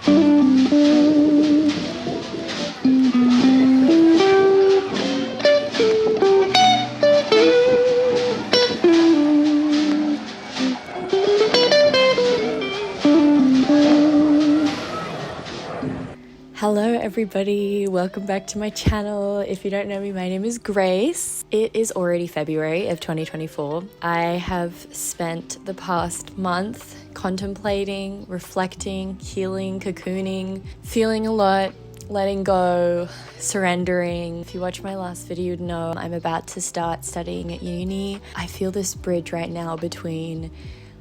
Hello everybody, welcome back to my channel. If you don't know me, my name is Grace. It is already February of 2024. I have spent the past month contemplating, reflecting, healing, cocooning, feeling a lot, letting go, surrendering. If you watch my last video, you'd know I'm about to start studying at uni. I feel this bridge right now between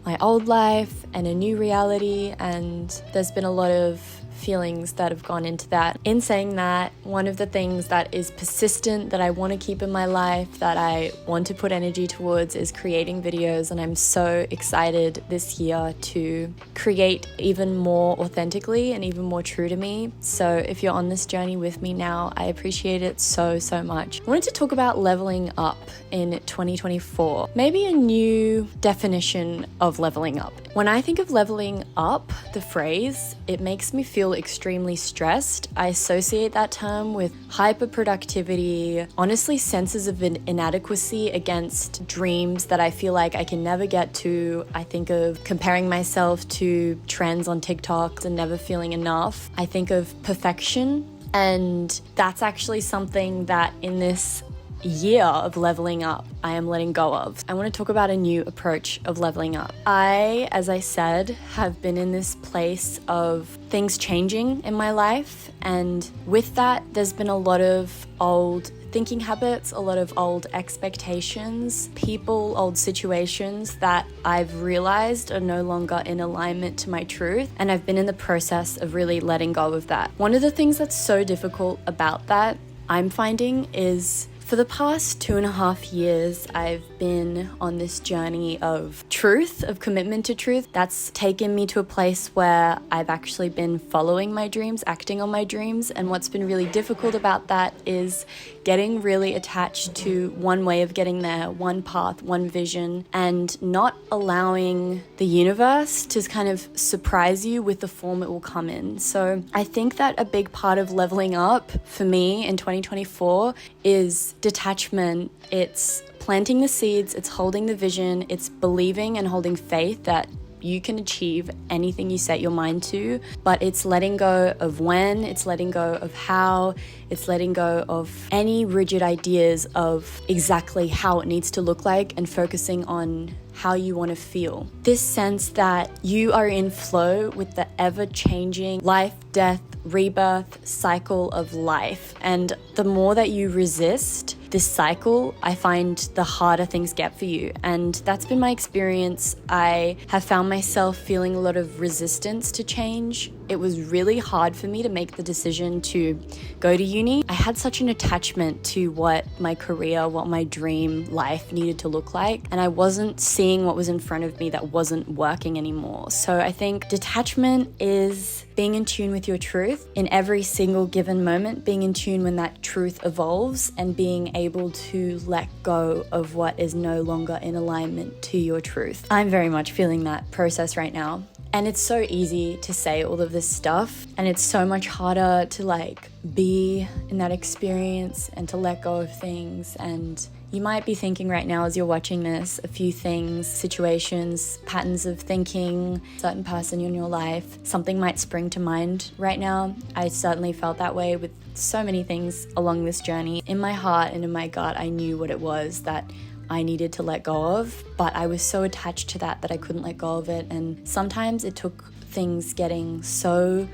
my old life and a new reality, and there's been a lot of feelings that have gone into that. In saying that, one of the things that is persistent that I want to keep in my life, that I want to put energy towards, is creating videos, and I'm so excited this year to create even more authentically and even more true to me. So if you're on this journey with me now, I appreciate it so much. I wanted to talk about leveling up in 2024, maybe a new definition of leveling up. When I think of leveling up, the phrase, it makes me feel extremely stressed. I associate that term with hyper productivity, honestly senses of inadequacy against dreams that I feel like I can never get to. I think of comparing myself to trends on TikTok and never feeling enough. I think of perfection, and that's actually something that in this year of leveling up, I am letting go of. I want to talk about a new approach of leveling up. I, as I said, have been in this place of things changing in my life, and with that, there's been a lot of old thinking habits, a lot of old expectations, people, old situations that I've realized are no longer in alignment to my truth, and I've been in the process of really letting go of that. One of the things that's so difficult about that, I'm finding, is for the past 2.5 years, I've been on this journey of truth, of commitment to truth. That's taken me to a place where I've actually been following my dreams, acting on my dreams. And what's been really difficult about that is getting really attached to one way of getting there, one path, one vision, and not allowing the universe to kind of surprise you with the form it will come in. So I think that a big part of leveling up for me in 2024 is detachment. It's planting the seeds, it's holding the vision, it's believing and holding faith that you can achieve anything you set your mind to, but it's letting go of when, it's letting go of how, it's letting go of any rigid ideas of exactly how it needs to look like, and focusing on how you want to feel. This sense that you are in flow with the ever-changing life, death, rebirth cycle of life. And the more that you resist this cycle, I find the harder things get for you. And that's been my experience. I have found myself feeling a lot of resistance to change. It was really hard for me to make the decision to go to uni. I had such an attachment to what my career, what my dream life needed to look like, and I wasn't seeing what was in front of me that wasn't working anymore. So I think detachment is being in tune with your truth in every single given moment, being in tune when that truth evolves, and being able to let go of what is no longer in alignment to your truth. I'm very much feeling that process right now. And it's so easy to say all of this stuff, and it's so much harder to be in that experience and to let go of things. And you might be thinking right now as you're watching this, a few things, situations, patterns of thinking, certain person in your life, something might spring to mind right now. I certainly felt that way with so many things along this journey. In my heart and in my gut, I knew what it was that I needed to let go of, but I was so attached to that I couldn't let go of it. And sometimes it took things getting so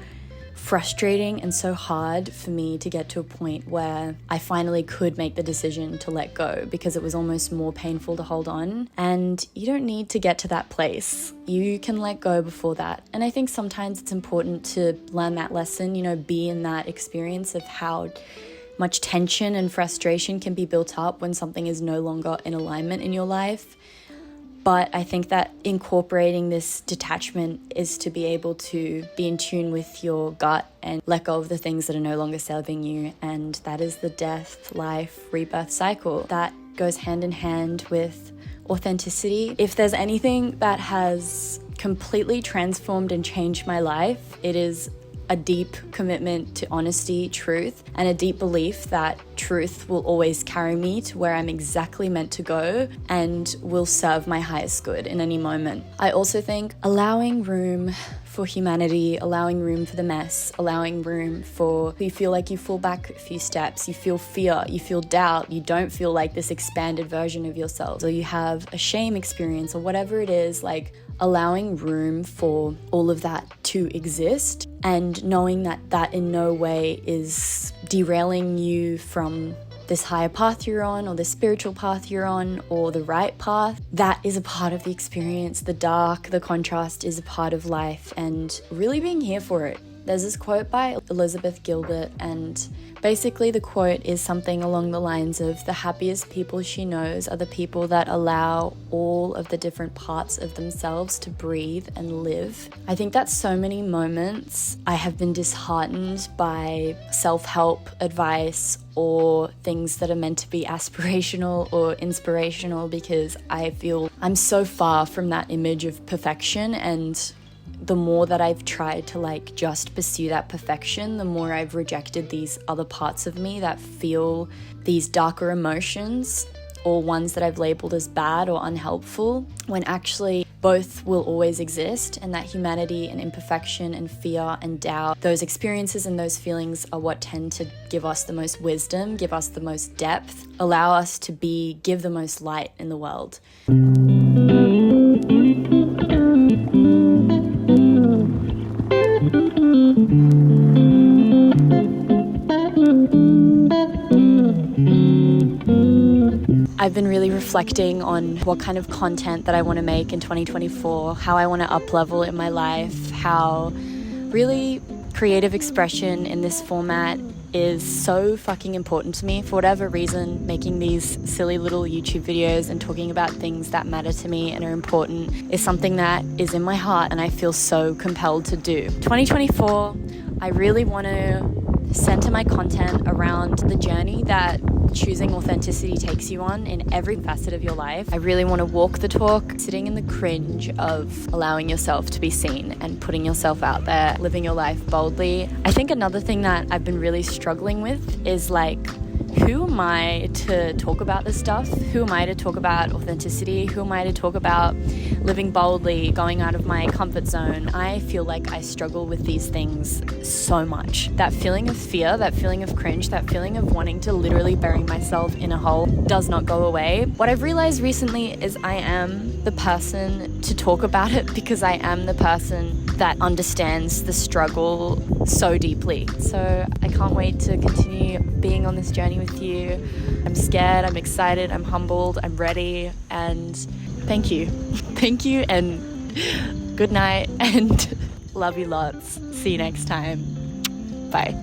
frustrating and so hard for me to get to a point where I finally could make the decision to let go, because it was almost more painful to hold on. And you don't need to get to that place. You can let go before that. And I think sometimes it's important to learn that lesson, be in that experience of how much tension and frustration can be built up when something is no longer in alignment in your life. But I think that incorporating this detachment is to be able to be in tune with your gut and let go of the things that are no longer serving you. And that is the death, life, rebirth cycle that goes hand in hand with authenticity. If there's anything that has completely transformed and changed my life, it is a deep commitment to honesty, truth, and a deep belief that truth will always carry me to where I'm exactly meant to go and will serve my highest good in any moment. I also think allowing room for humanity, allowing room for the mess, allowing room for you feel like you fall back a few steps, you feel fear, you feel doubt, you don't feel like this expanded version of yourself, or you have a shame experience or whatever it is, like allowing room for all of that to exist and knowing that that in no way is derailing you from this higher path you're on or the spiritual path you're on or the right path. That is a part of the experience. The dark, the contrast is a part of life and really being here for it. There's this quote by Elizabeth Gilbert, and basically the quote is something along the lines of the happiest people she knows are the people that allow all of the different parts of themselves to breathe and live. I think that so many moments I have been disheartened by self-help advice or things that are meant to be aspirational or inspirational because I feel I'm so far from that image of perfection, and the more that I've tried to just pursue that perfection, the more I've rejected these other parts of me that feel these darker emotions or ones that I've labeled as bad or unhelpful, when actually both will always exist, and that humanity and imperfection and fear and doubt, those experiences and those feelings are what tend to give us the most wisdom, give us the most depth, allow us to give the most light in the world. I've been really reflecting on what kind of content that I want to make in 2024, how I want to up-level in my life, how really creative expression in this format is so fucking important to me. For whatever reason, making these silly little YouTube videos and talking about things that matter to me and are important is something that is in my heart and I feel so compelled to do. 2024, I really want to center my content around the journey that choosing authenticity takes you on in every facet of your life. I really want to walk the talk, sitting in the cringe of allowing yourself to be seen and putting yourself out there, living your life boldly. I think another thing that I've been really struggling with is who am I to talk about this stuff? Who am I to talk about authenticity? Who am I to talk about living boldly, going out of my comfort zone? I feel like I struggle with these things so much. That feeling of fear, that feeling of cringe, that feeling of wanting to literally bury myself in a hole does not go away. What I've realized recently is I am the person to talk about it because I am the person that understands the struggle so deeply. So I can't wait to continue being on this journey with you. I'm scared, I'm excited, I'm humbled, I'm ready, and thank you. Thank you, and good night, and love you lots. See you next time. Bye.